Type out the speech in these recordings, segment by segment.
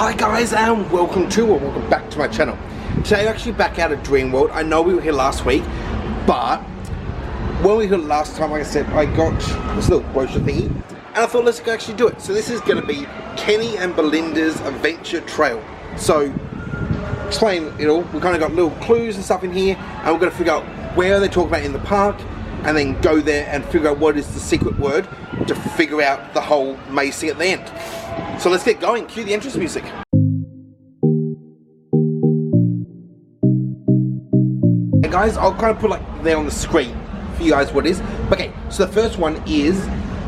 Hi guys and welcome back to my channel. Today I'm actually back out of Dreamworld. I know we were here last week, but when we were here last time, like I said, I got this little brochure thingy and I thought let's go actually do it. So this is going to be Kenny and Belinda's adventure trail. So explain it all. We kind of got little clues and stuff in here and we're going to figure out where they talk about in the park and then go there and figure out what is the secret word to figure out the whole maze thing at the end. So let's get going. Cue the entrance music. Hey guys, I'll kind of put like there on the screen for you guys what it is. Okay, so the first one is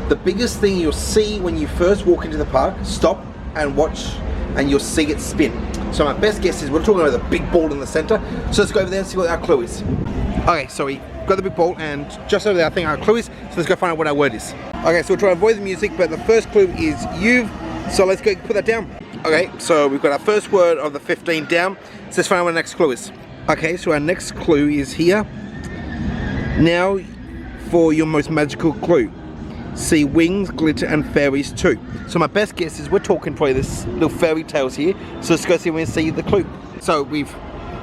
the biggest thing you'll see when you first walk into the park. Stop and watch and you'll see it spin. So my best guess is we're talking about the big ball in the center. So let's go over there and see what our clue is. Okay, so we got the big ball and just over there I think our clue is. So let's go find out what our word is. Okay, so we'll try to avoid the music, but the first clue is you've. So let's go put that down. Okay, so we've got our first word of the 15 down. So let's find out what the next clue is. Okay, so our next clue is here. Now for your most magical clue. See wings, glitter and fairies too. So my best guess is we're talking probably this little fairy tales here. So let's go see when we see the clue. So we've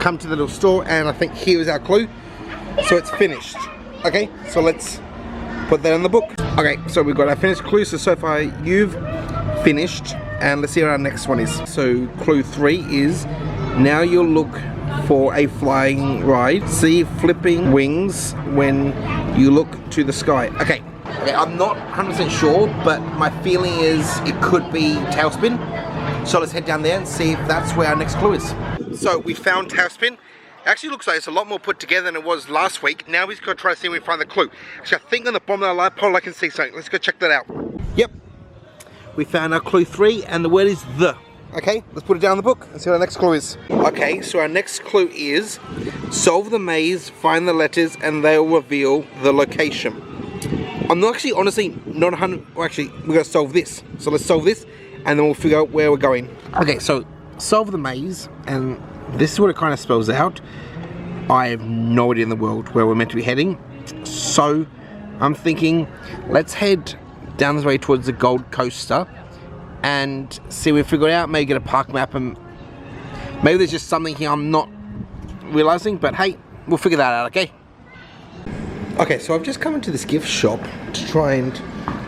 come to the little store and I think here is our clue. So it's finished. Okay, so let's put that in the book. Okay, so we've got our finished clue. So far you've finished and let's see what our next one is. So clue 3 is now you'll look for a flying ride. See flipping wings when you look to the sky. Okay, I'm not 100% sure, but my feeling is it could be Tailspin. So let's head down there and see if that's where our next clue is. So we found Tailspin. Actually looks like it's a lot more put together than it was last week. Now we've got to try to see if we can find the clue. Actually I think on the bottom of the light pole I can see something. Let's go check that out. Yep, we found our clue 3 and the word is the. Okay, let's put it down in the book and see what our next clue is. Okay, so our next clue is solve the maze, find the letters and they'll reveal the location. I'm not actually, honestly, not 100, well, actually, we're gonna solve this. So let's solve this and then we'll figure out where we're going. Okay, so solve the maze and this is what it kind of spells out. I have no idea in the world where we're meant to be heading. So I'm thinking, let's head down this way towards the Gold Coaster and see if we figure it out, maybe get a park map and maybe there's just something here I'm not realizing, but hey, we'll figure that out, okay? Okay, so I've just come into this gift shop to try and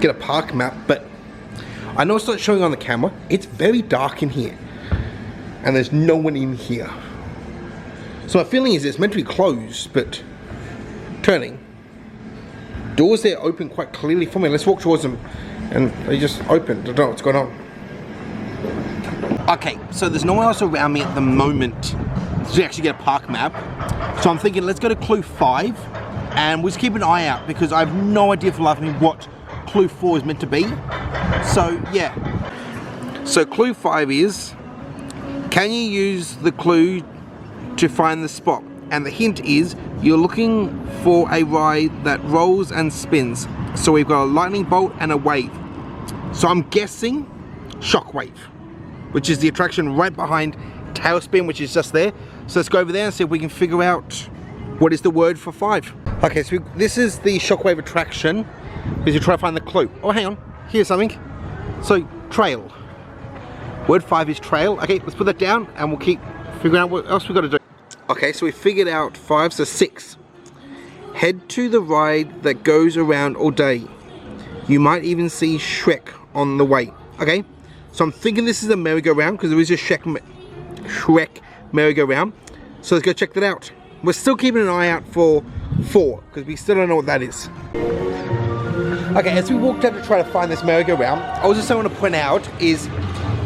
get a park map, but I know it's not showing on the camera. It's very dark in here and there's no one in here. So my feeling is it's meant to be closed, but turning. Doors there open quite clearly for me. Let's walk towards them and they just opened. I don't know what's going on. Okay, so there's no one else around me at the moment to actually get a park map. So I'm thinking let's go to clue 5 and we'll just keep an eye out because I have no idea for the life of me what clue 4 is meant to be. So yeah. So clue 5 is, can you use the clue to find the spot? And the hint is you're looking for a ride that rolls and spins. So we've got a lightning bolt and a wave. So I'm guessing Shockwave, which is the attraction right behind Tailspin, which is just there. So let's go over there and see if we can figure out what is the word for 5. Okay, so this is the Shockwave attraction because you try to find the clue. Oh, hang on, here's something. So trail. Word 5 is trail. Okay, let's put that down and we'll keep figuring out what else we've got to do. Okay, so we figured out 5, so 6. Head to the ride that goes around all day. You might even see Shrek on the way. Okay, so I'm thinking this is a merry-go-round because there is a Shrek merry-go-round. So let's go check that out. We're still keeping an eye out for 4 because we still don't know what that is. Okay, as we walked out to try to find this merry-go-round, I was just want to point out is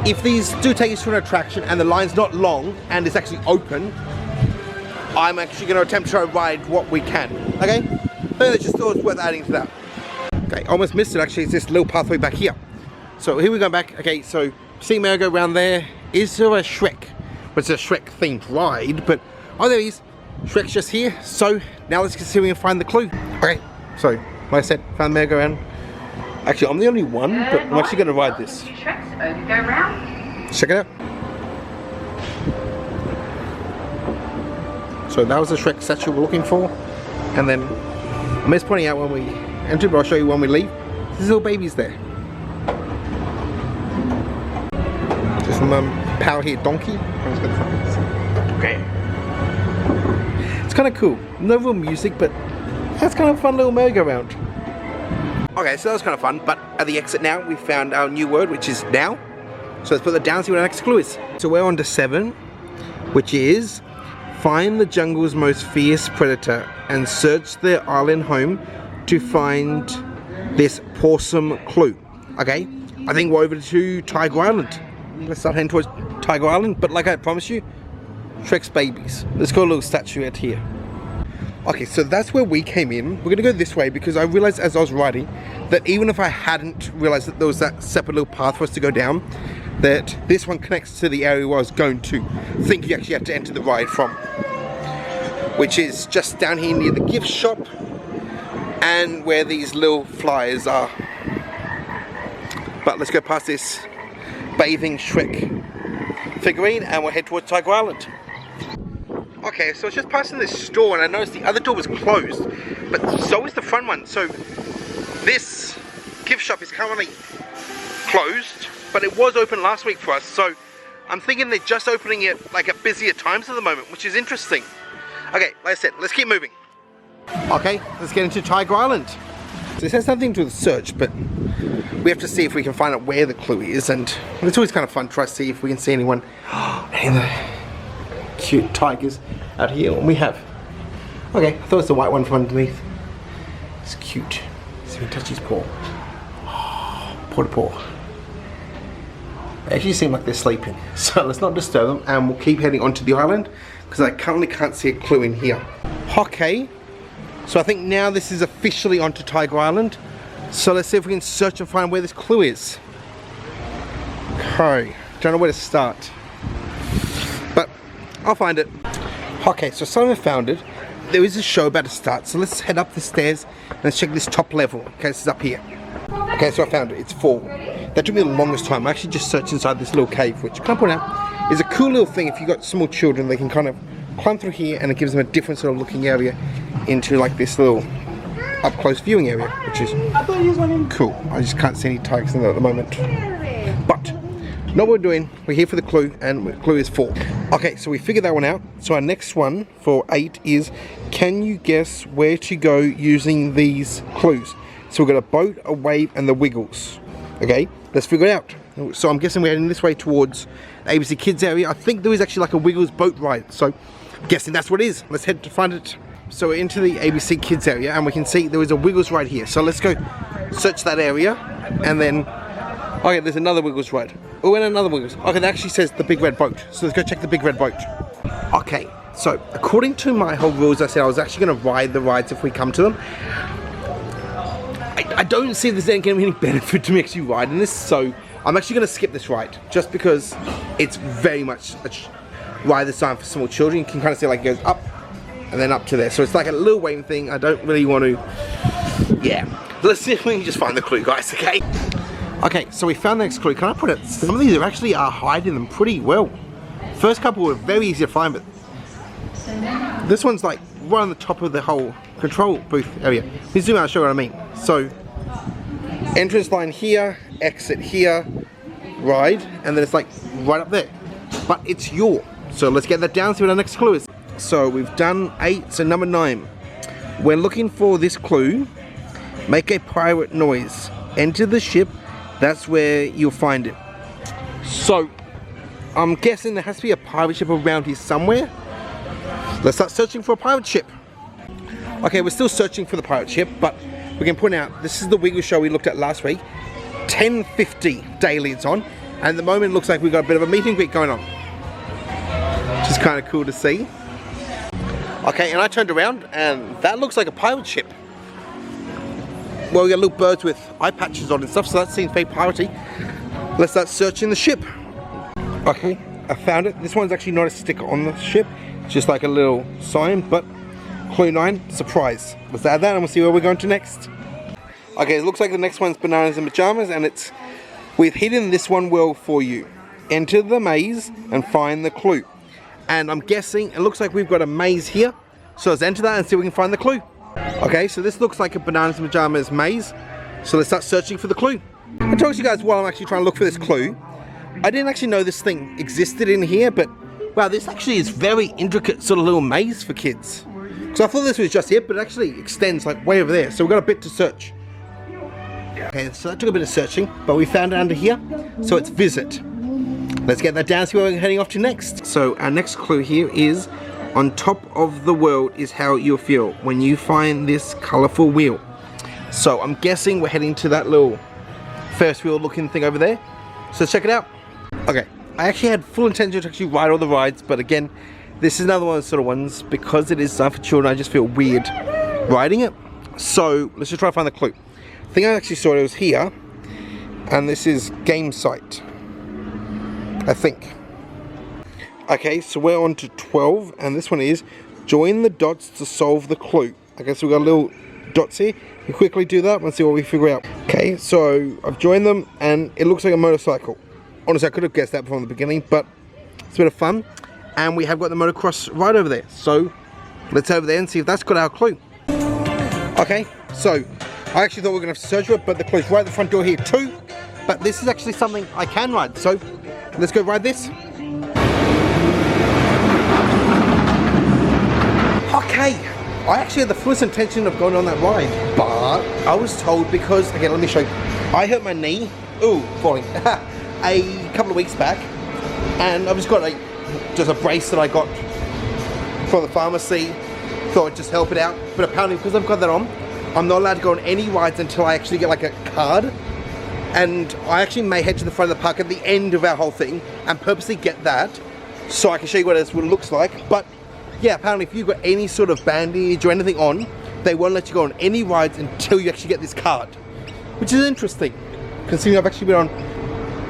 if these do take us to an attraction and the line's not long and it's actually open, I'm actually going to attempt to try to ride what we can, okay? So I just thought it was worth adding to that. Okay, almost missed it actually, it's this little pathway back here. So here we go back, okay, so see merry-go-round there. Is there a Shrek? Well, it's a Shrek themed ride, but oh there he is. Shrek's just here, so now let's see if we can find the clue. Okay, so like I said, found merry-go-round. Actually, I'm the only one, but I'm actually going to ride this. Check it out. So that was the Shrek statue we're looking for. And then I'm just pointing out when we enter, but I'll show you when we leave. There's little babies there. Just power here, donkey. Okay. It's kind of cool. No real music, but that's kind of a fun little merry-go-round. Okay, so that was kind of fun, but at the exit now, we found our new word, which is now. So let's put that down and see what our next clue is. So we're on to 7, which is find the jungle's most fierce predator and search their island home to find this awesome clue. Okay, I think we're over to Tiger Island. Let's start heading towards Tiger Island, but like I promised you, Shrek's babies. Let's go a little statue out here. Okay, so that's where we came in. We're gonna go this way because I realized as I was riding that even if I hadn't realized that there was that separate little path for us to go down, that this one connects to the area where I was going to. I think you actually have to enter the ride from, which is just down here near the gift shop and where these little flyers are. But let's go past this bathing Shrek figurine and we'll head towards Tiger Island. Okay, so I was just passing this store and I noticed the other door was closed, but so is the front one. So this gift shop is currently closed, but it was open last week for us. So I'm thinking they're just opening it like at busier times at the moment, which is interesting. Okay, like I said, let's keep moving. Okay, let's get into Tiger Island. So this has nothing to do with search, but we have to see if we can find out where the clue is, and it's always kind of fun to try to see if we can see anyone. Any of the cute tigers out here. What we have? Okay, I thought it was the white one from underneath. It's cute. So we can touch his paw. Paw to paw. They actually seem like they're sleeping, so let's not disturb them, and we'll keep heading onto the island because I currently can't see a clue in here. Okay, so I think now this is officially onto Tiger Island. So let's see if we can search and find where this clue is. Okay, don't know where to start, but I'll find it. Okay, so someone found it. There is a show about to start, so let's head up the stairs and let's check this top level. Okay, this is up here. Okay, so I found it. It's 4. That took me the longest time. I actually just searched inside this little cave, which, can I point out, is a cool little thing. If you've got small children, they can kind of climb through here and it gives them a different sort of looking area into like this little up close viewing area, which is cool. I just can't see any tigers in there at the moment. But know what we're doing. We're here for the clue, and the clue is 4. Okay, so we figured that one out. So our next one for 8 is, can you guess where to go using these clues? So we've got a boat, a wave, and the wiggles. Okay, let's figure it out. So I'm guessing we're heading this way towards the ABC Kids area. I think there is actually like a wiggles boat ride, so I'm guessing that's what it is. Let's head to find it. So we're into the ABC Kids area and we can see there is a wiggles ride here. So let's go search that area, and then, okay, there's another wiggles ride. Oh, and another wiggles. Okay, that actually says the big red boat. So let's go check the big red boat. Okay, so according to my whole rules, I said I was actually going to ride the rides if we come to them. I don't see there's going to be any benefit to me actually riding this, so I'm actually going to skip this ride just because it's very much a ride designed for small children. You can kind of see like it goes up and then up to there, so it's like a little waving thing. I don't really want to, yeah. Let's see if we can just find the clue, guys, okay? Okay, so we found the next clue. Can I put it? Some of these are actually hiding them pretty well. First couple were very easy to find, but this one's like right on the top of the whole control booth area. Let me zoom out and show you what I mean. So, entrance line here, exit here, ride, and then it's like right up there. But it's your. So let's get that down, see what our next clue is. So we've done 8, so number 9. We're looking for this clue. Make a pirate noise. Enter the ship. That's where you'll find it. So, I'm guessing there has to be a pirate ship around here somewhere. Let's start searching for a pirate ship. Okay, we're still searching for the pirate ship, but we can point out, this is the Wiggle show we looked at last week. 10:50 daily it's on, and at the moment it looks like we've got a bit of a meet and greet going on, which is kind of cool to see. Okay, and I turned around, and that looks like a pirate ship. Well, we got little birds with eye patches on and stuff, so that seems very piratey. Let's start searching the ship. Okay, I found it. This one's actually not a sticker on the ship, it's just like a little sign, but clue 9, surprise. Let's add that and we'll see where we're going to next. Okay, it looks like the next one's Bananas and Pajamas, and it's, we've hidden this one well for you. Enter the maze and find the clue. And I'm guessing, it looks like we've got a maze here, so let's enter that and see if we can find the clue. Okay, so this looks like a Bananas and Pajamas maze, so let's start searching for the clue. I'll talk to you guys while I'm actually trying to look for this clue. I didn't actually know this thing existed in here, but wow, this actually is very intricate sort of little maze for kids. So I thought this was just it, but it actually extends like way over there. So we've got a bit to search. Okay, so that took a bit of searching, but we found it under here. So it's visit. Let's get that down, see where we're heading off to next. So our next clue here is, on top of the world is how you'll feel when you find this colourful wheel. So I'm guessing we're heading to that little Ferris wheel looking thing over there. So let's check it out. Okay, I actually had full intention to actually ride all the rides, but again, this is another one of those sort of ones, because it is designed for children, I just feel weird riding it. So let's just try to find the clue. I think I actually saw it was here, and this is game site, I think. Okay, so we're on to 12, and this one is join the dots to solve the clue. Okay, so we've got little dots here. We quickly do that and see what we figure out. Okay, so I've joined them, and it looks like a motorcycle. Honestly, I could have guessed that from the beginning, but it's a bit of fun. And we have got the motocross right over there. So let's head over there and see if that's got our clue. Okay, so I actually thought we were going to have to search for it, but the clue's right at the front door here too. But this is actually something I can ride, so let's go ride this. Okay, I actually had the fullest intention of going on that ride, but I was told, because, again, let me show you. I hurt my knee, falling, a couple of weeks back, and I've just got just a brace that I got from the pharmacy. Thought I'd just help it out, but apparently because I've got that on, I'm not allowed to go on any rides until I actually get like a card. And I actually may head to the front of the park at the end of our whole thing and purposely get that so I can show you what it looks like. But yeah, apparently if you've got any sort of bandage or anything on, they won't let you go on any rides until you actually get this card, which is interesting considering I've actually been on,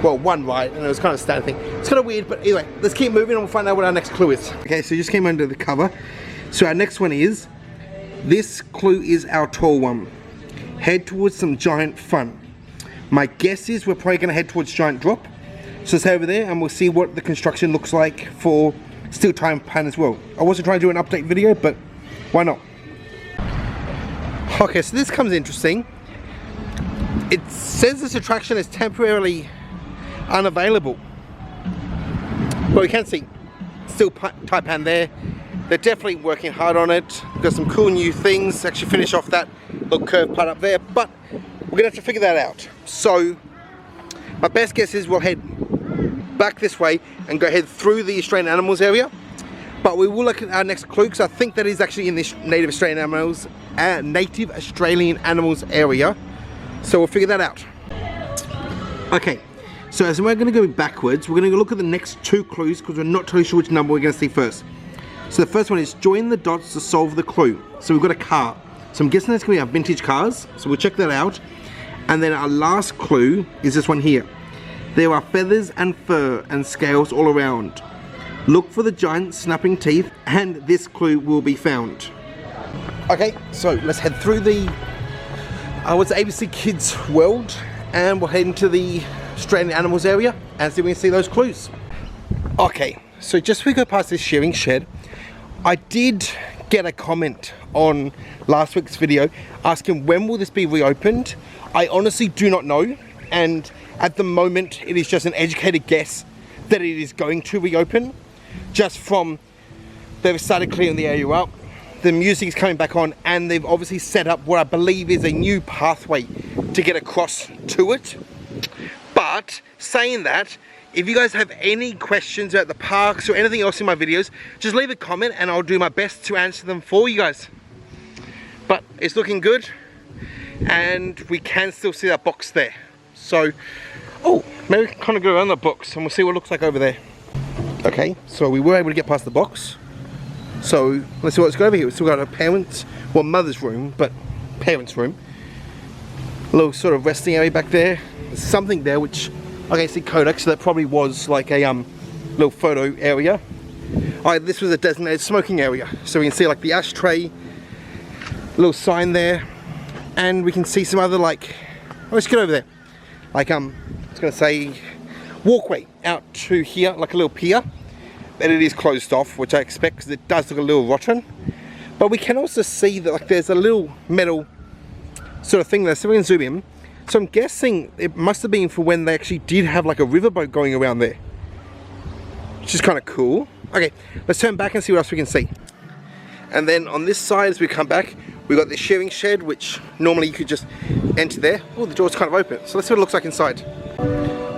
well, one ride, and it was kind of a standard thing. It's kind of weird, but anyway, let's keep moving and we'll find out what our next clue is. Okay, so you just came under the cover. So our next one is, this clue is our tall one. Head towards some giant fun. My guess is we're probably going to head towards Giant Drop. So let's head over there and we'll see what the construction looks like for Steel Taipan as well. I wasn't trying to do an update video, but why not? Okay, so this comes interesting. It says this attraction is temporarily unavailable. But we can see Steel Taipan there. They're definitely working hard on it. We've got some cool new things to actually finish off that little curved part up there, but we're gonna have to figure that out. So my best guess is we'll head back this way and go head through the Australian animals area. But we will look at our next clue, because I think that is actually in this native Australian animals area. So we'll figure that out. Okay, so as we're gonna go backwards, we're gonna go look at the next two clues because we're not totally sure which number we're gonna see first. So the first one is join the dots to solve the clue. So we've got a car. So I'm guessing that's gonna be our vintage cars. So we'll check that out. And then our last clue is this one here. There are feathers and fur and scales all around. Look for the giant snapping teeth and this clue will be found. Okay, so let's head through the what's the ABC Kids World, and we'll head into the Australian animals area and see if we can see those clues. Okay, so just before we go past this shearing shed, I did get a comment on last week's video asking when will this be reopened. I honestly do not know, and at the moment it is just an educated guess that it is going to reopen, just from they've started clearing the area up, the music is coming back on, and they've obviously set up what I believe is a new pathway to get across to it. But saying that, if you guys have any questions about the parks or anything else in my videos, just leave a comment and I'll do my best to answer them for you guys. But it's looking good, and we can still see that box there. So, oh, maybe we can kind of go around the box and we'll see what it looks like over there. Okay, so we were able to get past the box. So let's see what's going over here. We've still got a parents, well, mother's room, but parents' room. A little sort of resting area back there. There's something there which, okay, see Kodak, so that probably was like a little photo area. Alright, this was a designated smoking area. So we can see like the ashtray, little sign there, and we can see some other like, oh, let's get over there. Like I was gonna say walkway out to here, like a little pier. And it is closed off, which I expect because it does look a little rotten. But we can also see that like there's a little metal sort of thing there, so we can zoom in. So I'm guessing it must have been for when they actually did have like a riverboat going around there. Which is kind of cool. Okay, let's turn back and see what else we can see. And then on this side, as we come back, we've got the shearing shed, which normally you could just enter there. Oh, the door's kind of open. So let's see what it looks like inside.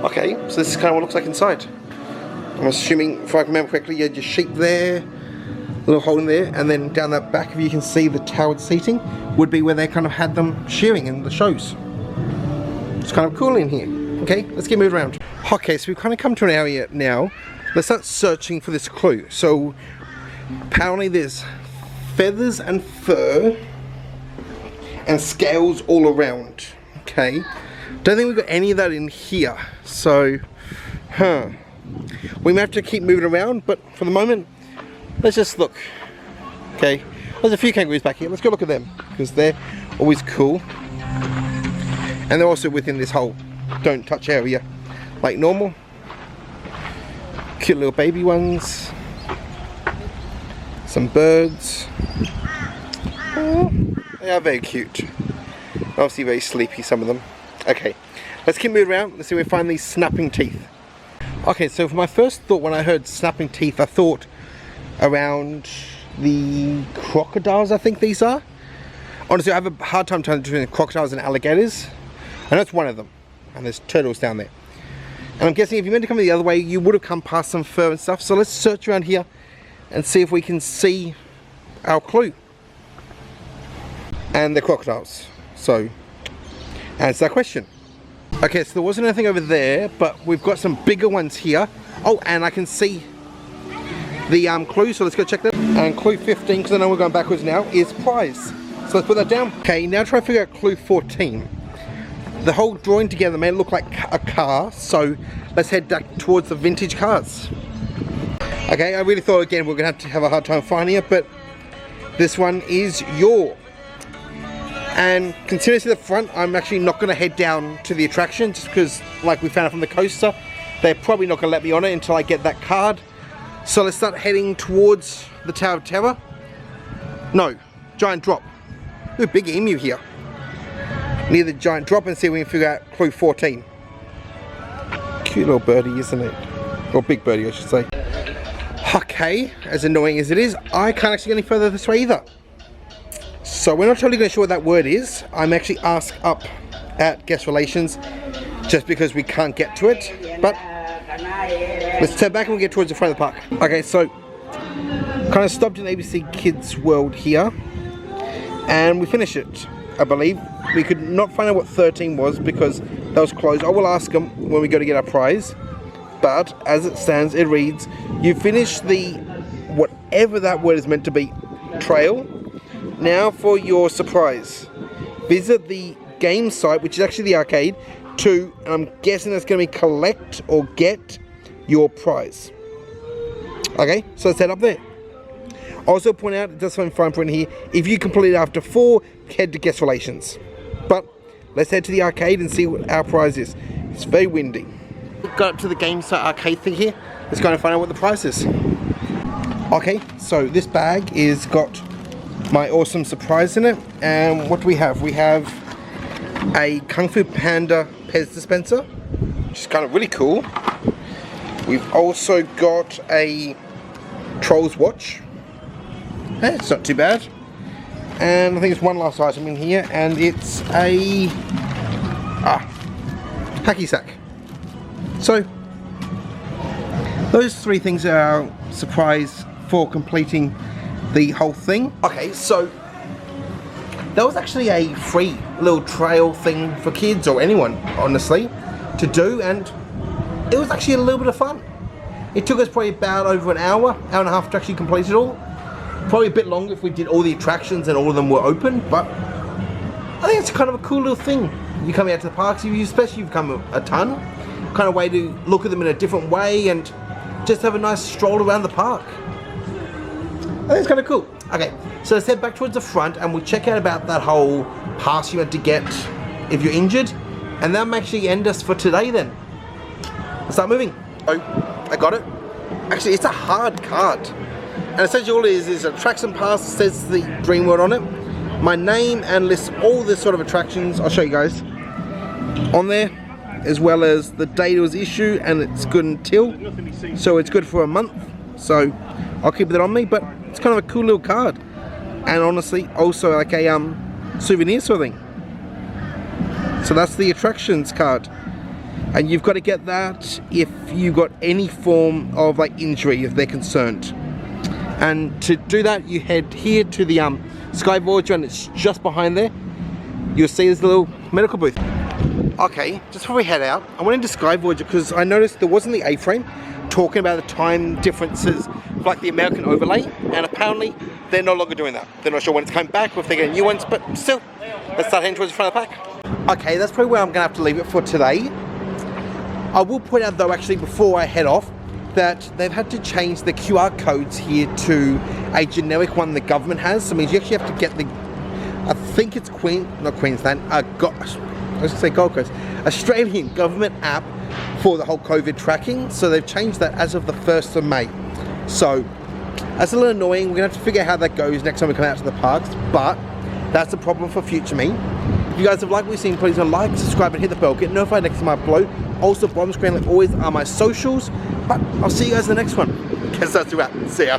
Okay, so this is kind of what it looks like inside. I'm assuming, if I remember correctly, you had your sheep there, a little hole in there, and then down that back, if you can see the towered seating, would be where they kind of had them shearing in the shows. It's kind of cool in here. Okay, let's get moved around. Okay, so we've kind of come to an area now. Let's start searching for this clue. So apparently there's feathers and fur and scales all around. Okay, don't think we've got any of that in here. So, we may have to keep moving around, but for the moment, let's just look. Okay, there's a few kangaroos back here. Let's go look at them because they're always cool. And they're also within this whole don't touch area like normal. Cute little baby ones. Some birds. Oh, they are very cute. Obviously very sleepy, some of them. Okay, let's keep moving around. Let's see if we find these snapping teeth. Okay, so for my first thought when I heard snapping teeth, I thought around the crocodiles, I think these are. Honestly, I have a hard time telling between crocodiles and alligators. I know it's one of them, and there's turtles down there. And I'm guessing if you meant to come the other way, you would have come past some fur and stuff. So let's search around here and see if we can see our clue. And the crocodiles. So, answer that question. Okay, so there wasn't anything over there, but we've got some bigger ones here. Oh, and I can see the clue, so let's go check that. And clue 15, because I know we're going backwards now, is prize. So let's put that down. Okay, now try to figure out clue 14. The whole drawing together may look like a car, so let's head back towards the vintage cars. Okay, I really thought again we're going to have a hard time finding it, but this one is your. And considering to the front, I'm actually not going to head down to the attraction, just because, like we found it from the coaster, they're probably not going to let me on it until I get that card. So let's start heading towards the Tower of Terror. No, Giant Drop. Ooh, big emu here. Near the Giant Drop, and see if we can figure out clue 14. Cute little birdie, isn't it? Or big birdie, I should say. Okay, as annoying as it is, I can't actually get any further this way either. So we're not totally sure what that word is. I'm actually asked up at Guest Relations just because we can't get to it. But let's turn back and we'll get towards the front of the park. Okay, so kind of stopped in ABC Kids World here, and we finished it. I believe we could not find out what 13 was because that was closed. I will ask them when we go to get our prize, but as it stands, it reads, you finished the whatever that word is meant to be trail. Now for your surprise, visit the game site, which is actually the arcade, to, and I'm guessing that's going to be collect or get your prize. Okay, so let's head up there. Also point out, it does something fine print here, if you complete it after 4, head to Guest Relations. But let's head to the arcade and see what our prize is. It's very windy. We've got up to the game site arcade thing here. Let's go and find out what the prize is. Okay, so this bag is got my awesome surprise in it. And what do we have? We have a Kung Fu Panda Pez dispenser, which is kind of really cool. We've also got a Trolls watch. It's not too bad. And I think there's one last item in here, and it's a hacky sack. So those 3 things are our surprise for completing the whole thing. Okay, so that was actually a free little trail thing for kids or anyone, honestly, to do, and it was actually a little bit of fun. It took us probably about over an hour and a half to actually complete it all. Probably a bit longer if we did all the attractions and all of them were open, but I think it's kind of a cool little thing. You come out to the parks, especially if you've come a ton, kind of way to look at them in a different way and just have a nice stroll around the park. I think it's kind of cool. Okay, so let's head back towards the front and we'll check out about that whole pass you had to get if you're injured, and that'll actually end us for today then. Let's start moving. Oh, I got it. Actually, it's a hard card. And essentially all it is a attraction pass that says the Dreamworld on it, my name, and lists all this sort of attractions. I'll show you guys. on there, as well as the date it was issued, and it's good until, so it's good for a month. So I'll keep that on me, but it's kind of a cool little card, and honestly also like a souvenir sort of thing. So that's the attractions card, and you've got to get that if you've got any form of like injury, if they're concerned. And to do that, you head here to the Sky Voyager, and it's just behind there. You'll see there's a little medical booth. Okay, just before we head out, I went into Sky Voyager because I noticed there wasn't the A-frame talking about the time differences for like the American overlay, and apparently they're no longer doing that. They're not sure when it's coming back or if they're getting new ones, but still, let's start heading towards the front of the pack. Okay, that's probably where I'm gonna have to leave it for today. I will point out though, actually, before I head off, that they've had to change the QR codes here to a generic one the government has. So it means you actually have to get the, I think it's not Queensland, I was gonna say Gold Coast, Australian government app for the whole COVID tracking. So they've changed that as of the 1st of May. So that's a little annoying. We're gonna have to figure out how that goes next time we come out to the parks, but that's a problem for future me. If you guys have liked what you've seen, please don't like, subscribe and hit the bell, get notified next time I upload. Also, bottom screen like always are my socials, but I'll see you guys in the next one. Guess that's a wrap. See ya.